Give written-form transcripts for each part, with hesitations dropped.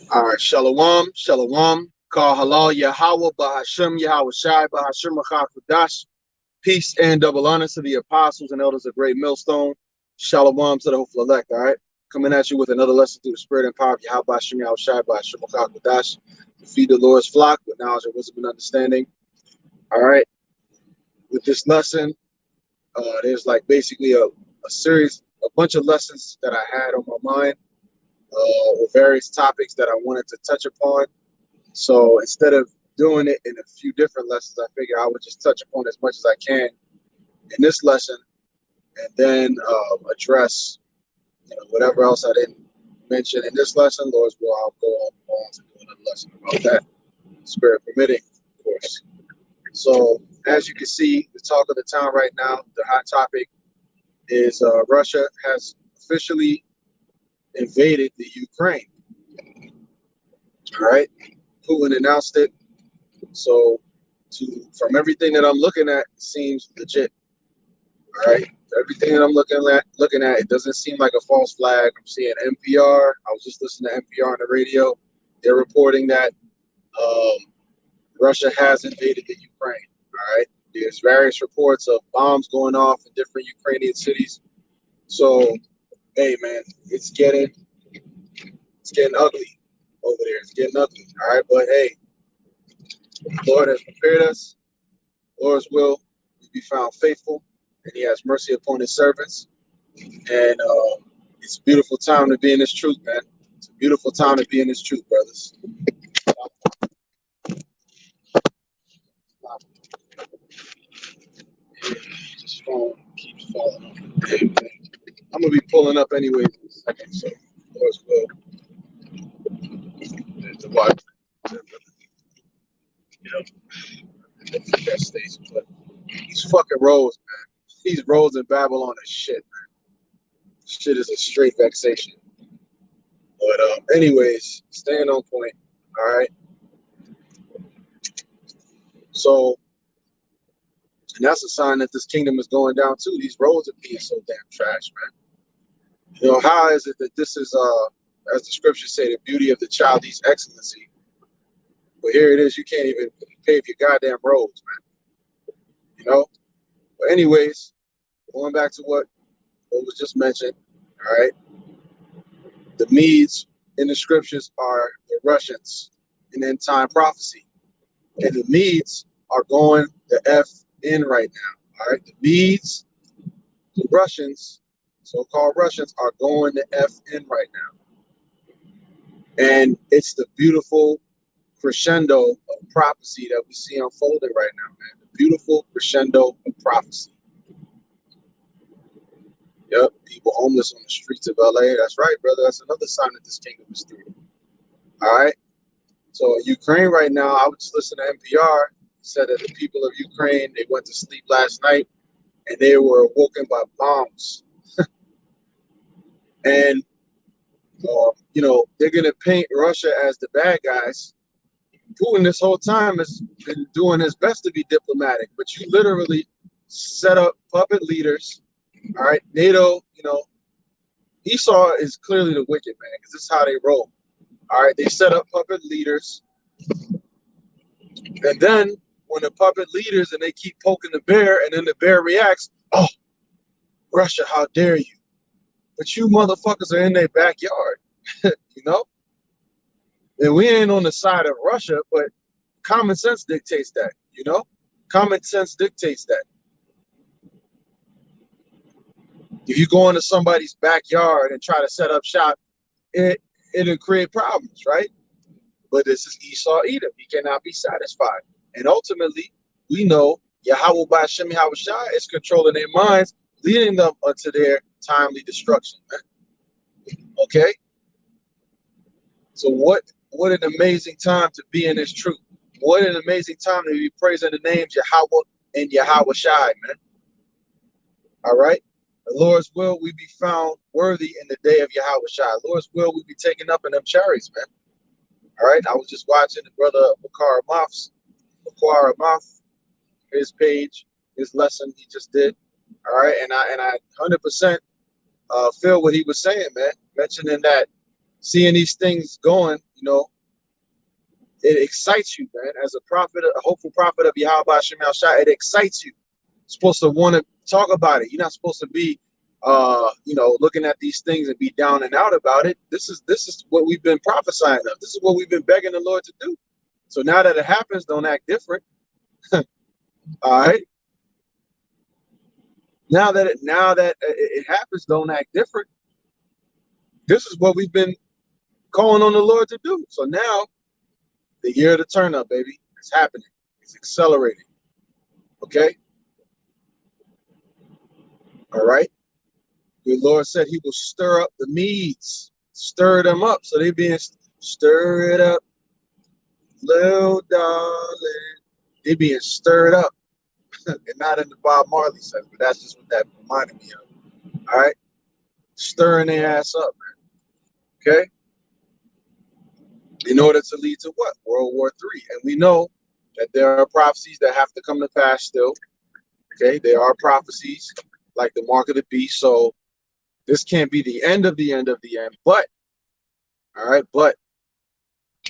All right, Shalom, Shalom. Call halal Yahweh, Bahashem Yahweh Shai, Bahashem Machakudash. Peace and double honor to the apostles and elders of Great Millstone. Shalom to the hopeful elect. All right, coming at you with another lesson through the spirit and power of Yahweh, Bahashem Yahweh Shai, Bahashem Machakudash. To feed the Lord's flock with knowledge and wisdom and understanding. All right, with this lesson, there's like basically a series, a bunch of lessons that I had on my mind. With various topics that I wanted to touch upon. So instead of doing it in a few different lessons, I figure I would just touch upon as much as I can in this lesson, and then address whatever else I didn't mention in this lesson. Lord's will, I'll go on to do another lesson about that, spirit permitting, of course. So as you can see, the talk of the town right now, the hot topic is Russia has officially invaded the Ukraine. All right, Putin announced it. So, from everything that I'm looking at, it seems legit. All right, everything that I'm looking at, it doesn't seem like a false flag. I'm seeing NPR. I was just listening to NPR on the radio. They're reporting that Russia has invaded the Ukraine. All right, there's various reports of bombs going off in different Ukrainian cities. So, hey man, it's getting ugly over there. It's getting ugly. All right, but hey, the Lord has prepared us. Lord's will, we be found faithful, and He has mercy upon His servants. And it's a beautiful time to be in this truth, man. It's a beautiful time to be in this truth, brothers. This phone keeps falling off. I'm gonna be pulling up anyways in a second, so Lord's will. To watch, that stays put. These fucking roads, man. These roads in Babylon are shit, man. Shit is a straight vexation. But anyways, staying on point. All right. So, and that's a sign that this kingdom is going down too. These roads are being so damn trash, man. How is it that this is as the scriptures say, the beauty of the Chaldees' excellency? But here it is, you can't even pave your goddamn roads, man. But anyways, going back to what was just mentioned, all right. The Medes in the scriptures are the Russians in end time prophecy. And the Medes are going the F in right now. All right. The Medes, the Russians, so-called Russians, are going the F in right now. And it's the beautiful crescendo of prophecy that we see unfolding right now, man. The beautiful crescendo of prophecy. Yep, people homeless on the streets of LA. That's right, brother. That's another sign that this kingdom is through. All right. So Ukraine right now, I was just listening to NPR. Said that the people of Ukraine, they went to sleep last night and they were awoken by bombs. And they're gonna paint Russia as the bad guys. Putin this whole time has been doing his best to be diplomatic, but you literally set up puppet leaders. All right, NATO, Esau is clearly the wicked man because this is how they roll. All right, they set up puppet leaders, and then when the puppet leaders and they keep poking the bear, and then the bear reacts, "Oh, Russia, how dare you?" But you motherfuckers are in their backyard, And we ain't on the side of Russia, but common sense dictates that, Common sense dictates that. If you go into somebody's backyard and try to set up shop, it'll create problems, right? But this is Esau Edom. He cannot be satisfied. And ultimately, we know Yahweh Ba'Shem Yahweh Shai is controlling their minds, leading them unto their timely destruction. Okay? So what an amazing time to be in this truth. What an amazing time to be praising the names Yahweh and Yahweh Shai, man. All right? The Lord's will, we be found worthy in the day of Yahweh Shai. Lord's will, we be taken up in them chariots, man. All right? I was just watching the brother Bakar Amath, his page, his lesson he just did. All right? And I 100% feel what he was saying, man. Mentioning that seeing these things going, you know, it excites you, man. As a prophet, a hopeful prophet of Yahweh Hashem Shai, it excites you. You're supposed to want to talk about it. You're not supposed to be, you know, looking at these things and be down and out about it. This is what we've been prophesying of. This is what we've been begging the Lord to do. So now that it happens, don't act different. All right. Now that it happens, don't act different. This is what we've been calling on the Lord to do. So now the year of the turn up, baby, it's happening. It's accelerating. Okay. All right. The Lord said he will stir up the Medes, stir them up. So they being stir it up, little darling. They being stirred up. And not in the Bob Marley sense, but that's just what that reminded me of. All right. Stirring their ass up, man. Okay. In order to lead to what? World War III. And we know that there are prophecies that have to come to pass still. Okay. There are prophecies like the mark of the beast. So this can't be the end of the end of the end. But, all right. But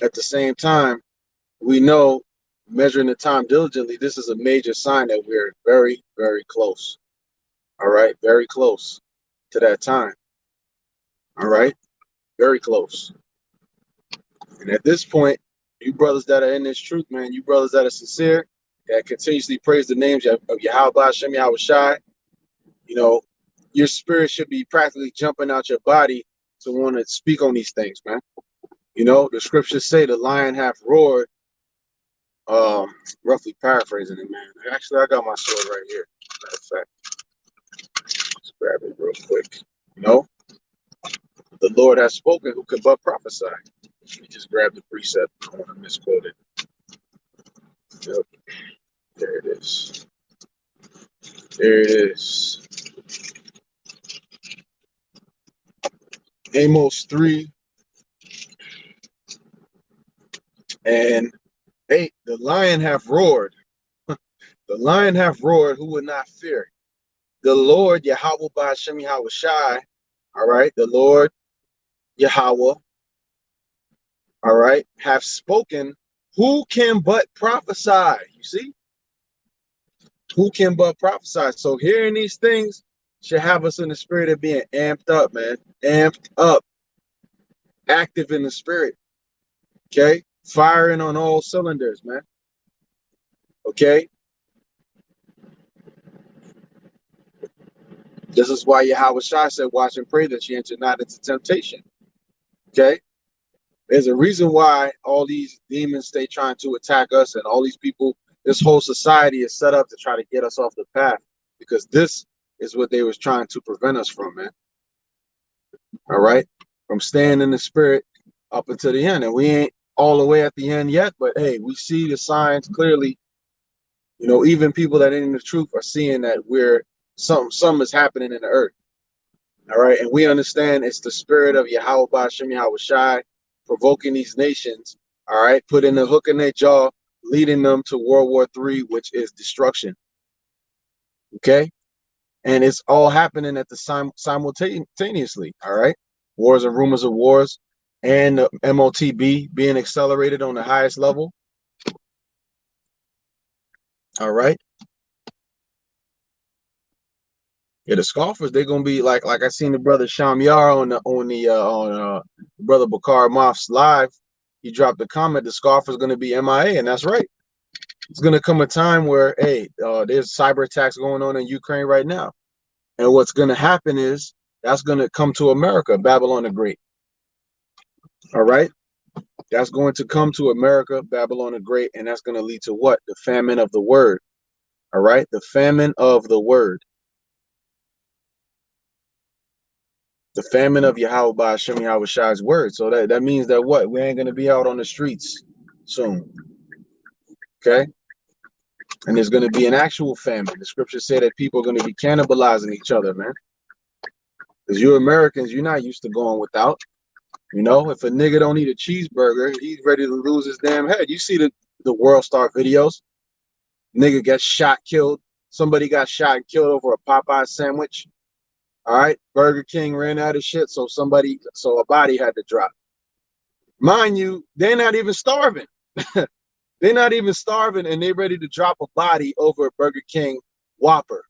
at the same time, we know, measuring the time diligently, this is a major sign that we're very, very close. All right. Very close to that time. All right. Very close. And at this point, you brothers that are in this truth, man, you brothers that are sincere, that continuously praise the names of Yahweh Hashem Yahweh Shai, you know, your spirit should be practically jumping out your body to want to speak on these things, man. You know, the scriptures say the lion hath roared, roughly paraphrasing it, man. Actually, I got my sword right here. Matter of fact, let's grab it real quick. You know, the Lord has spoken, who could but prophesy. Let me just grab the precept. I don't want to misquote it. Yep. There it is. There it is. Amos 3 and 8. The lion hath roared. The lion hath roared, who would not fear? The Lord Yahweh Ba'ashem Yahweh Shai. All right. The Lord Yahweh. All right. Have spoken. Who can but prophesy? You see? Who can but prophesy? So hearing these things should have us in the spirit of being amped up, man. Amped up. Active in the spirit. Okay? Firing on all cylinders, man. Okay? This is why Yahweh Shai said, watch and pray that you enter not into temptation. Okay? There's a reason why all these demons stay trying to attack us, and all these people, this whole society is set up to try to get us off the path, because this is what they was trying to prevent us from, man. All right? From staying in the spirit up until the end. And we ain't all the way at the end yet, but hey, we see the signs clearly. You know, even people that ain't in the truth are seeing that something is happening in the earth. All right. And we understand it's the spirit of Yahweh Ba'ashem Yahweh Shai provoking these nations. All right. Putting the hook in their jaw, leading them to World War III, which is destruction. Okay. And it's all happening at the simultaneously. All right. Wars and rumors of wars, and the MOTB being accelerated on the highest level. All right. Yeah, the scoffers, they're gonna be like I seen the brother Shamyar on brother Bakar Moff's live. He dropped a comment, the scoffer's gonna be MIA, and that's right. It's gonna come a time where, hey, there's cyber attacks going on in Ukraine right now. And what's gonna happen is that's gonna come to America, Babylon the Great. All right. That's going to come to America, Babylon the Great, and that's gonna lead to what? The famine of the word. All right, the famine of the word. The famine of Yahweh Ba'ashem Yahweh Shai's word. So that means that what? We ain't going to be out on the streets soon. Okay? And there's going to be an actual famine. The scriptures say that people are going to be cannibalizing each other, man. Because you Americans, you're not used to going without. You know, if a nigga don't eat a cheeseburger, he's ready to lose his damn head. You see the World Star videos. Nigga gets shot, killed. Somebody got shot and killed over a Popeye sandwich. All right, Burger King ran out of shit, so a body had to drop. Mind you, they're not even starving. They're not even starving, and they're ready to drop a body over a Burger King Whopper.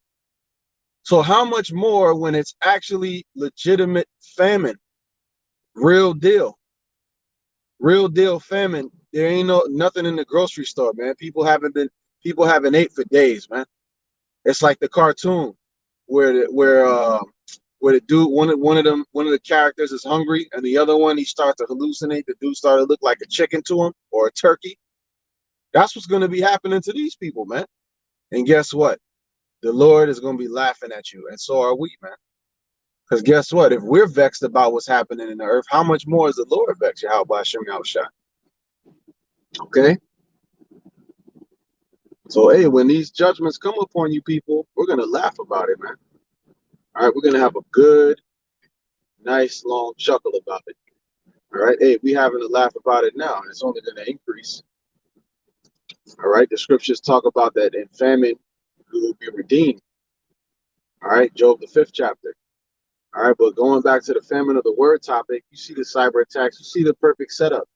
So how much more when it's actually legitimate famine, real deal famine? There ain't nothing in the grocery store, man. People haven't ate for days, man. It's like the cartoon where the dude one of the characters is hungry and the other one he starts to hallucinate. The dude started to look like a chicken to him or a turkey. That's what's going to be happening to these people, man. And guess what? The Lord is going to be laughing at you, and so are we, man. Because guess what? If we're vexed about what's happening in the earth, how much more is the Lord vexed? How about Shem Yahushua? Okay. So hey, when these judgments come upon you people, we're gonna laugh about it, man. All right, we're gonna have a good, nice, long chuckle about it. All right, hey, we having a laugh about it now, and it's only gonna increase. All right, the scriptures talk about that in famine we will be redeemed. All right, Job the 5th chapter. All right, but going back to the famine of the word topic, you see the cyber attacks, you see the perfect setup.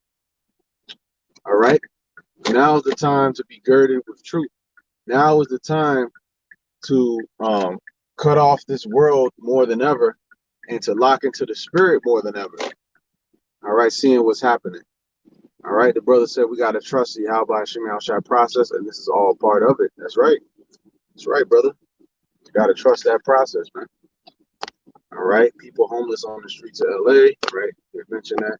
All right, now is the time to be girded with truth. Now is the time to cut off this world more than ever and to lock into the spirit more than ever. All right, seeing what's happening. All right, the brother said we got to trust the Yahweh Shem Shai process, and this is all part of it. That's right. That's right, brother. You got to trust that process, man. All right, people homeless on the streets of LA, right? They mentioned that.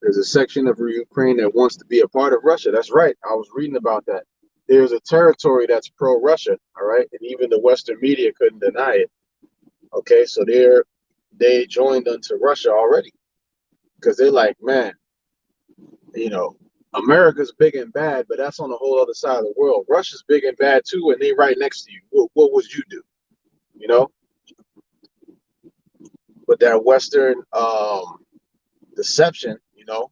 There's a section of Ukraine that wants to be a part of Russia. That's right. I was reading about that. There's a territory that's pro-Russia, all right? And even the Western media couldn't deny it. Okay, so they joined unto Russia already. Because they're like, man, you know, America's big and bad, but that's on the whole other side of the world. Russia's big and bad too, and they right next to you. What would you do? You know? But that Western deception, you know,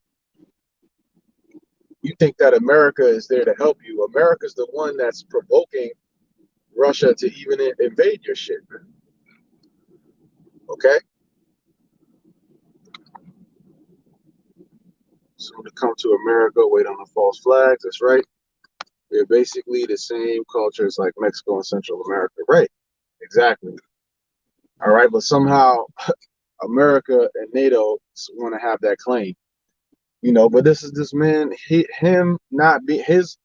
you think that America is there to help you. America's the one that's provoking Russia to even invade your shit, man. Okay? So to come to America, wait on the false flags, that's right. They're basically the same cultures like Mexico and Central America. Right. Exactly. All right. But somehow America and NATO want to have that claim. You know, but this is this man, him not be his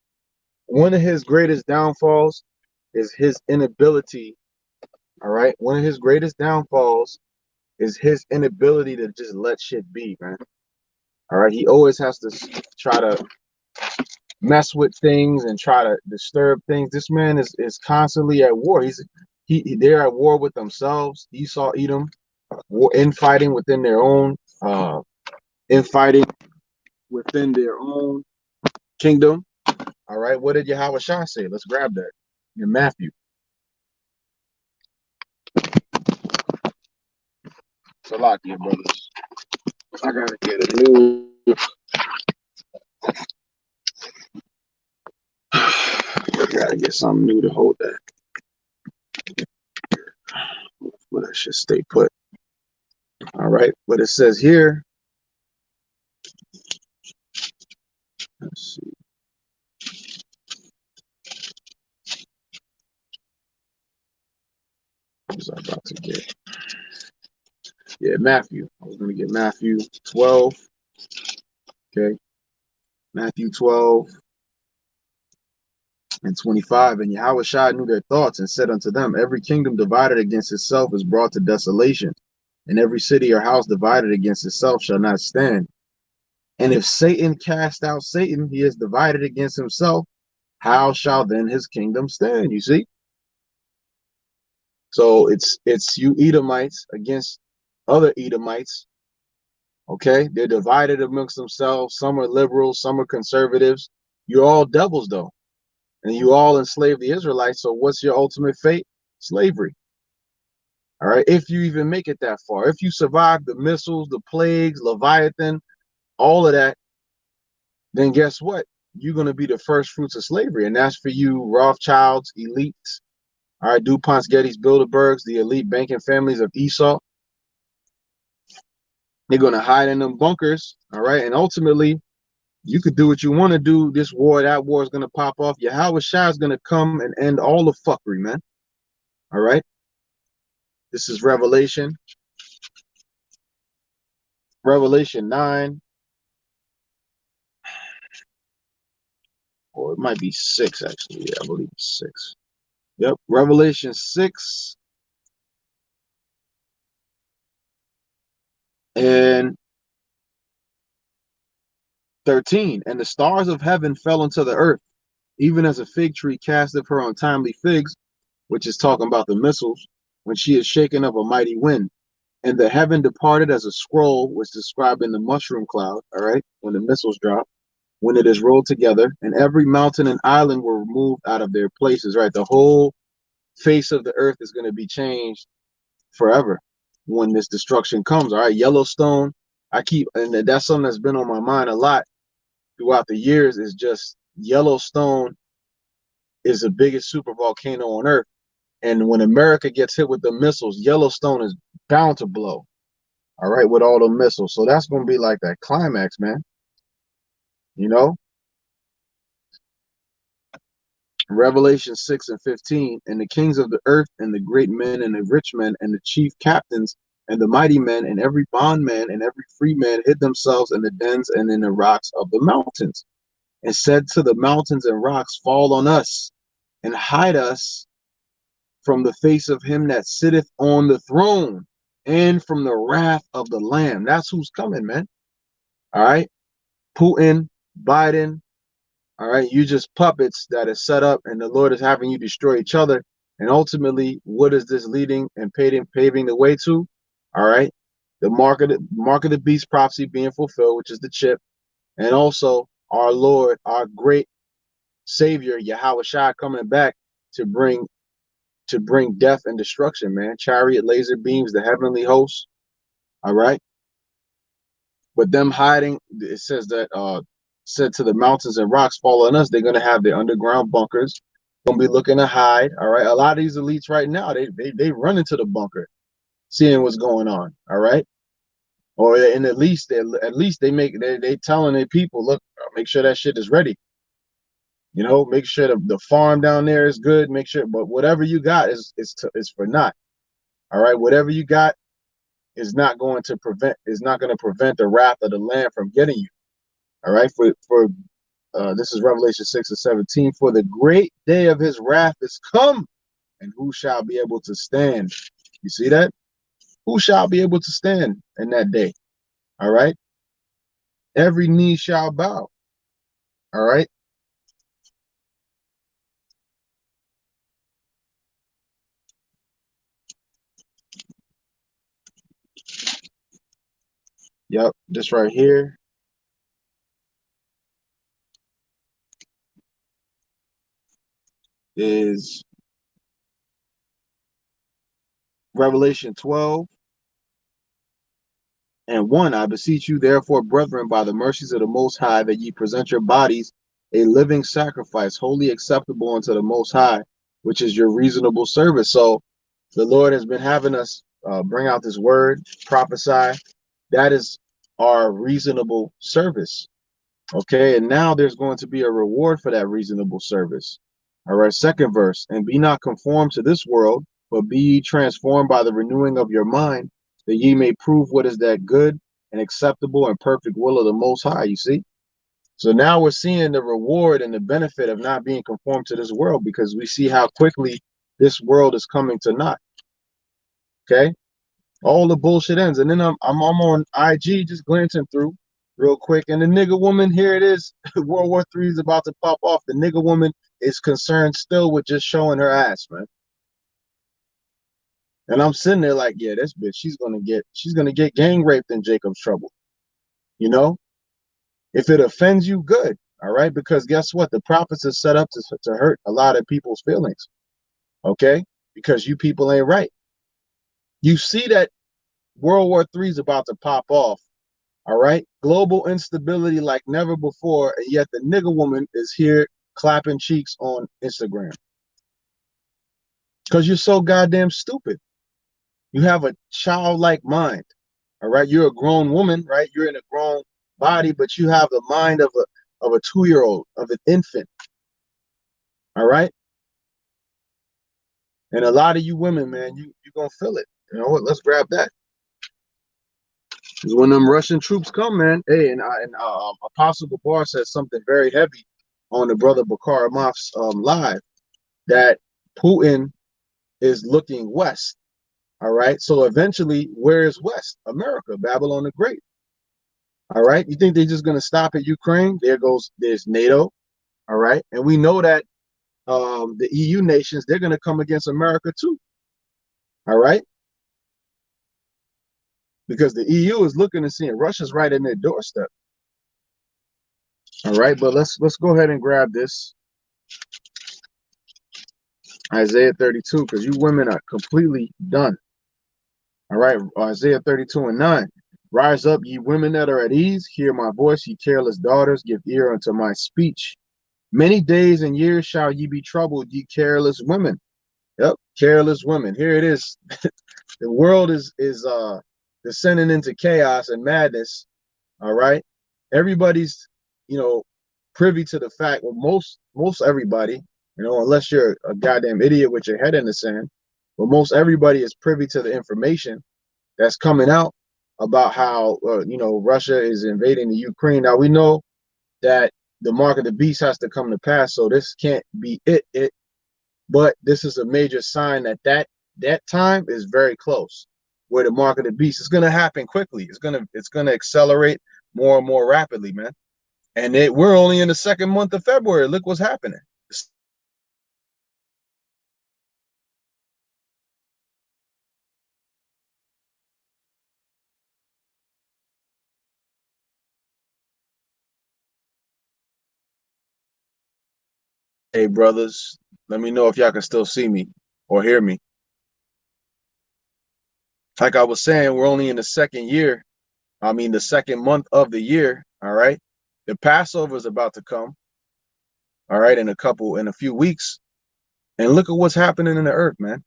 one of his greatest downfalls is his inability. All right. One of his greatest downfalls is his inability to just let shit be, man. All right. He always has to try to mess with things and try to disturb things. This man is constantly at war. They're at war with themselves. Esau, Edom, infighting within their own infighting within their own kingdom. All right, what did Yahweh Shah say? Let's grab that in Matthew. Salakia, brothers. I gotta get a new. I gotta get something new to hold that. But I should stay put. All right, but it says here. Let's see. What was I about to get? Yeah, Matthew. I was going to get Matthew 12. Okay. Matthew 12 and 25. And Yahweh Shah knew their thoughts and said unto them, every kingdom divided against itself is brought to desolation, and every city or house divided against itself shall not stand. And if Satan cast out Satan, he is divided against himself. How shall then his kingdom stand? You see? So it's you Edomites against other Edomites. Okay, they're divided amongst themselves. Some are liberals, some are conservatives. You're all devils, though, and you all enslave the Israelites. So what's your ultimate fate? Slavery. All right, if you even make it that far, if you survive the missiles, the plagues, Leviathan, all of that, then guess what? You're going to be the first fruits of slavery, and that's for you Rothschilds, elites. All right, DuPont's, Gettys, Bilderbergs, the elite banking families of Esau. They're gonna hide in them bunkers, all right. And ultimately, you could do what you want to do. This war, that war is gonna pop off. Yahweh Shai is gonna come and end all the fuckery, man. All right. This is Revelation 9, or it might be 6 actually. Yeah, I believe it's 6. Yep, Revelation 6 and 13. And the stars of heaven fell into the earth, even as a fig tree casteth her untimely figs, which is talking about the missiles, when she is shaken of a mighty wind. And the heaven departed as a scroll, was described in the mushroom cloud, all right, when the missiles drop, when it is rolled together, and every mountain and island were removed out of their places, right? The whole face of the earth is going to be changed forever when this destruction comes, all right? Yellowstone, and that's something that's been on my mind a lot throughout the years, is just Yellowstone is the biggest super volcano on earth. And when America gets hit with the missiles, Yellowstone is bound to blow. All right, with all the missiles. So that's going to be like that climax, man. You know, Revelation 6 and 15. And the kings of the earth, and the great men, and the rich men, and the chief captains, and the mighty men, and every bondman, and every free man hid themselves in the dens and in the rocks of the mountains, and said to the mountains and rocks, fall on us, and hide us from the face of him that sitteth on the throne, and from the wrath of the Lamb. That's who's coming, man. All right. Putin, Biden, all right. You just puppets that are set up, and the Lord is having you destroy each other. And ultimately, what is this leading and paving the way to? All right. The mark of the beast prophecy being fulfilled, which is the chip, and also our Lord, our great Savior, Yahweh Shai, coming back to bring death and destruction, man. Chariot, laser beams, the heavenly hosts. All right. But them hiding, it says that said to the mountains and rocks fall on us, they're gonna have their underground bunkers, gonna be looking to hide. All right. A lot of these elites right now, they run into the bunker, seeing what's going on. All right. Or and at least they telling their people, look, make sure that shit is ready. You know, make sure the farm down there is good. Make sure, but whatever you got is for naught. All right. Whatever you got is not going to prevent the wrath of the Lamb from getting you. All right. For this is Revelation 6 and 17. For the great day of his wrath is come, and who shall be able to stand? You see that? Who shall be able to stand in that day? All right. Every knee shall bow. All right. Yep. This right here is Revelation 12 and 1. I beseech you, therefore, brethren, by the mercies of the Most High, that ye present your bodies a living sacrifice, wholly acceptable unto the Most High, which is your reasonable service. So the Lord has been having us bring out this word, prophesy. That is our reasonable service. Okay, and now there's going to be a reward for that reasonable service. All right, second verse. And be not conformed to this world, but be ye transformed by the renewing of your mind, that ye may prove what is that good and acceptable and perfect will of the Most High. You see? So now we're seeing the reward and the benefit of not being conformed to this world, because we see how quickly this world is coming to naught. Okay? All the bullshit ends. And then I'm on IG just glancing through real quick. And the nigga woman, here it is. World War III is about to pop off. The nigga woman is concerned still with just showing her ass, man. And I'm sitting there like, yeah, this bitch, she's gonna get gang raped in Jacob's Trouble. You know? If it offends you, good. All right. Because guess what? The prophets are set up to hurt a lot of people's feelings. Okay? Because you people ain't right. You see that World War III is about to pop off. All right. Global instability like never before. And yet the nigga woman is here clapping cheeks on Instagram. Because you're so goddamn stupid. You have a childlike mind. All right, you're a grown woman, right? You're in a grown body, but you have the mind of a 2-year-old, of an infant. All right, and a lot of you women, man, you gonna feel it. You know what? Let's grab that. Because when them Russian troops come, man, hey, and Apostle Gabar said something very heavy on the brother Bakar Amaf's live, that Putin is looking west. All right, so eventually, where is west? America, Babylon the Great. All right, you think they're just gonna stop at Ukraine? There's NATO. All right, and we know that the EU nations, they're gonna come against America too. All right, because the EU is looking and seeing Russia's right in their doorstep. All right, but let's go ahead and grab this Isaiah 32, because you women are completely done. All right, Isaiah 32 and 9. Rise up, ye women that are at ease, hear my voice, ye careless daughters, give ear unto my speech. Many days and years shall ye be troubled, ye careless women. Yep, careless women. Here it is. The world is descending into chaos and madness. All right, everybody's, privy to the fact. Well, most everybody, unless you're a goddamn idiot with your head in the sand, but most everybody is privy to the information that's coming out about how Russia is invading the Ukraine. Now we know that the mark of the beast has to come to pass, so this can't be it. But this is a major sign that time is very close, where the mark of the beast is going to happen quickly. It's gonna accelerate more and more rapidly, man. And we're only in the second month of February. Look what's happening. Hey, brothers, let me know if y'all can still see me or hear me. Like I was saying, we're only in the the second month of the year. All right. The Passover is about to come. All right. In a few weeks. And look at what's happening in the earth, man.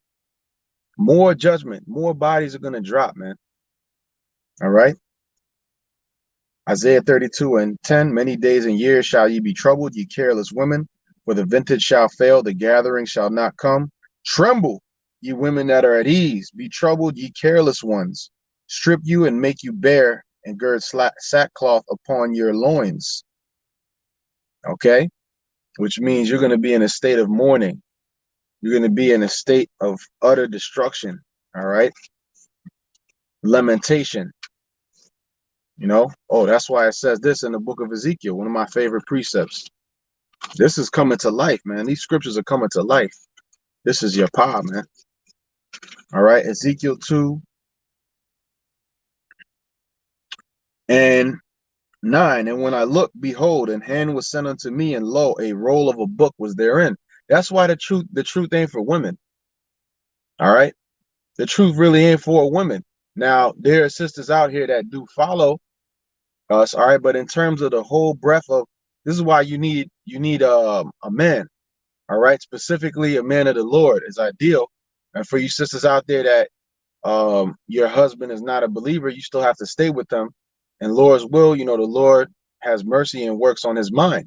More judgment, more bodies are going to drop, man. All right. Isaiah 32 and 10, many days and years shall ye be troubled, ye careless women, for the vintage shall fail, the gathering shall not come. Tremble, ye women that are at ease, be troubled, ye careless ones. Strip you and make you bare, and gird sackcloth upon your loins. Okay? Which means you're going to be in a state of mourning. You're going to be in a state of utter destruction. All right? Lamentation. Oh, that's why it says this in the book of Ezekiel, one of my favorite precepts. This is coming to life, man. These scriptures are coming to life. This is your power, man. All right, Ezekiel 2 and 9. And when I looked, behold, an hand was sent unto me, and lo, a roll of a book was therein. That's why the truth ain't for women. All right, the truth really ain't for women. Now, there are sisters out here that do follow us, all right, but in terms of the whole breadth of, this is why you need a man. All right, specifically a man of the Lord is ideal. And for you sisters out there that your husband is not a believer, you still have to stay with them. And Lord's will, the Lord has mercy and works on his mind.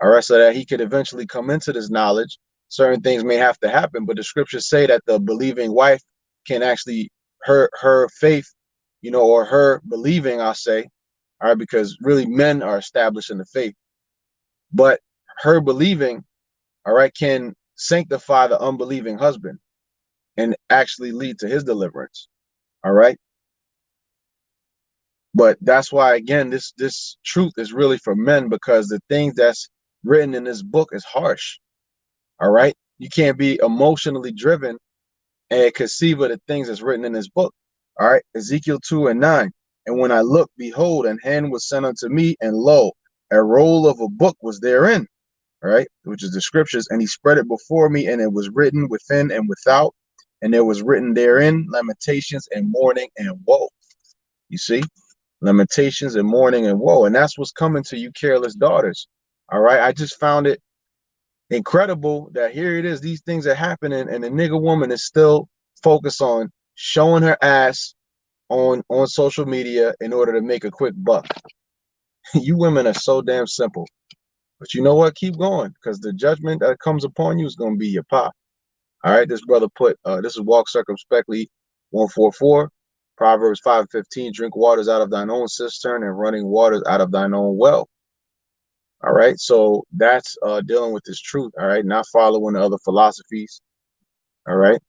All right, so that he could eventually come into this knowledge. Certain things may have to happen, but the scriptures say that the believing wife can actually, her faith, or her believing, I'll say, all right, because really men are established in the faith, but her believing, all right, can sanctify the unbelieving husband and actually lead to his deliverance. All right. But that's why, again, this truth is really for men, because the things that's written in this book is harsh. All right. You can't be emotionally driven and conceive of the things that's written in this book. All right. Ezekiel 2 and 9. And when I looked, behold, an hand was sent unto me, and lo, a roll of a book was therein. All right, which is the scriptures, and he spread it before me, and it was written within and without, and there was written therein lamentations and mourning and woe. You see, lamentations and mourning and woe, and that's what's coming to you careless daughters. All right, I just found it incredible that here it is, these things are happening, and the nigga woman is still focused on showing her ass, on social media in order to make a quick buck. You women are so damn simple. But you know what? Keep going, because the judgment that comes upon you is going to be your pop. All right, this brother put, this is Walk Circumspectly 144, Proverbs 5:15, drink waters out of thine own cistern and running waters out of thine own well. All right, so that's dealing with this truth. All right, not following the other philosophies. All right, it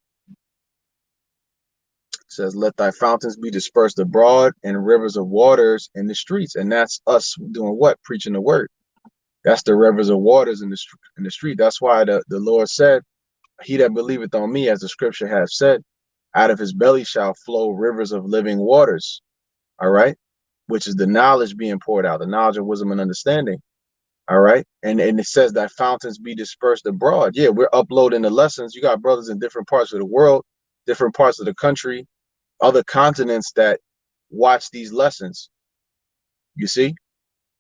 says, let thy fountains be dispersed abroad and rivers of waters in the streets. And that's us doing what? Preaching the word. That's the rivers of waters in the street. That's why the Lord said, he that believeth on me, as the scripture has said, out of his belly shall flow rivers of living waters. All right, which is the knowledge being poured out, the knowledge of wisdom and understanding. All right, and it says that fountains be dispersed abroad. Yeah, we're uploading the lessons. You got brothers in different parts of the world, different parts of the country, other continents that watch these lessons. You see,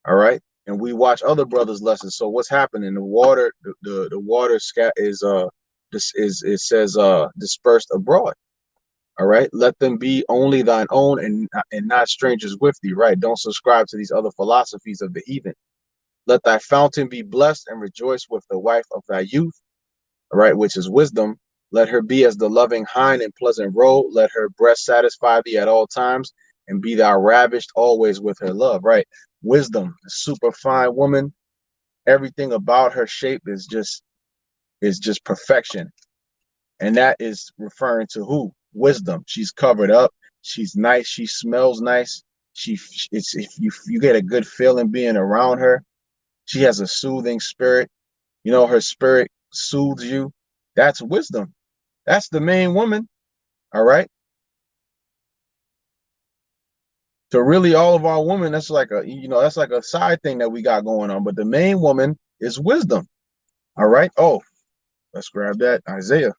all right, and we watch other brothers' lessons. So what's happening? The water, the water is this is, it says dispersed abroad. All right, let them be only thine own and not strangers with thee. Right, don't subscribe to these other philosophies of the heathen. Let thy fountain be blessed and rejoice with the wife of thy youth. All right, which is wisdom. Let her be as the loving hind and pleasant roe. Let her breast satisfy thee at all times, and be thou ravished always with her love. Right, wisdom, super fine woman. Everything about her shape is just perfection. And that is referring to who? Wisdom. She's covered up. She's nice. She smells nice. It's, if you get a good feeling being around her. She has a soothing spirit. You know, her spirit soothes you. That's wisdom. That's the main woman. All right. So really, all of our women, that's like a, that's like a side thing that we got going on. But the main woman is wisdom. All right. Oh, let's grab that Isaiah.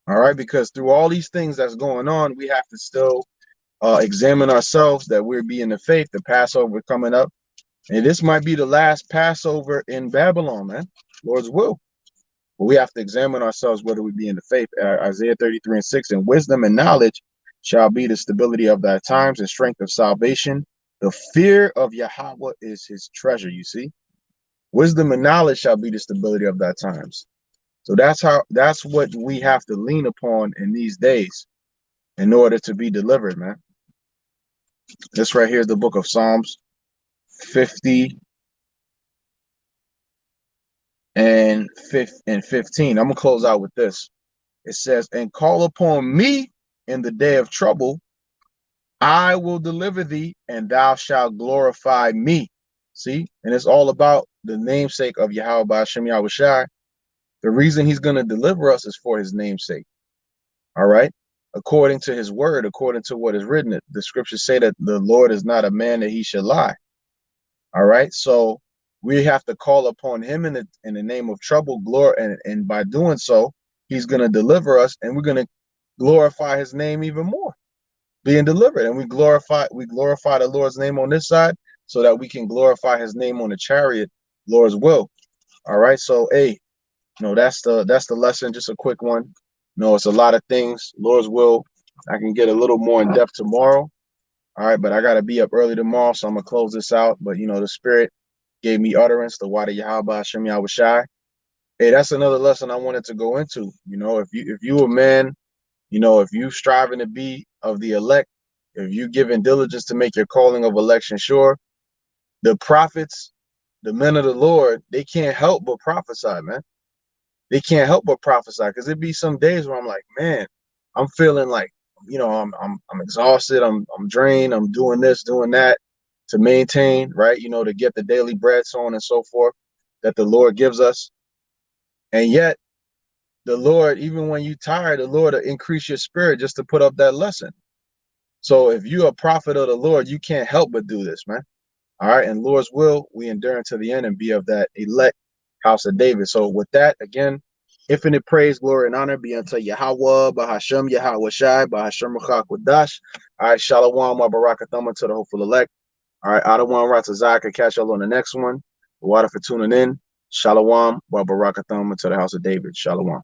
All right, because through all these things that's going on, we have to still examine ourselves, that we're being the faith. The Passover coming up, and this might be the last Passover in Babylon, man. Lord's will. But we have to examine ourselves whether we be in the faith. Isaiah 33:6, and wisdom and knowledge shall be the stability of thy times and strength of salvation. The fear of Yahweh is his treasure. You see, wisdom and knowledge shall be the stability of thy times. So that's what we have to lean upon in these days in order to be delivered, man. This right here is the book of Psalms 50 and 15. I'm gonna close out with this. It says, and call upon me in the day of trouble, I will deliver thee, and thou shalt glorify me. See, and it's all about the namesake of Yahweh Ba'ashem Yahweh Shai. The reason he's going to deliver us is for his namesake. All right, according to his word, according to what is written, the scriptures say that the Lord is not a man that he should lie. All right, so we have to call upon him in the name of trouble, glory, and by doing so, he's going to deliver us, and we're going to glorify his name even more, being delivered. And we glorify the Lord's name on this side, so that we can glorify his name on the chariot, Lord's will. All right, so hey, that's the lesson. Just a quick one. It's a lot of things. Lord's will, I can get a little more in depth tomorrow. All right, but I got to be up early tomorrow, so I'm going to close this out. But, the Spirit gave me utterance, the Wada Yahweh Hashem Yahweh Shai. Hey, that's another lesson I wanted to go into. If you a man, if you striving to be of the elect, if you giving diligence to make your calling of election sure, the prophets, the men of the Lord, they can't help but prophesy, man. They can't help but prophesy, because it'd be some days where I'm like, man, I'm feeling like, I'm exhausted, I'm drained, I'm doing this, doing that to maintain, right? To get the daily bread, so on and so forth, that the Lord gives us. And yet the Lord, even when you tired, the Lord will increase your spirit just to put up that lesson. So if you're a prophet of the Lord, you can't help but do this, man. All right, and Lord's will, we endure unto the end and be of that elect house of David. So with that, again, infinite praise, glory, and honor be unto Yahweh, Bahashem, Yahweh Shai, Bahashem Rachak Wadash. All right, Shalom, wa Barakathama to the hopeful elect. All right, Adawan Ratazai, could catch y'all on the next one. Water for tuning in. Shalom, wa Barakathama to the house of David. Shalom.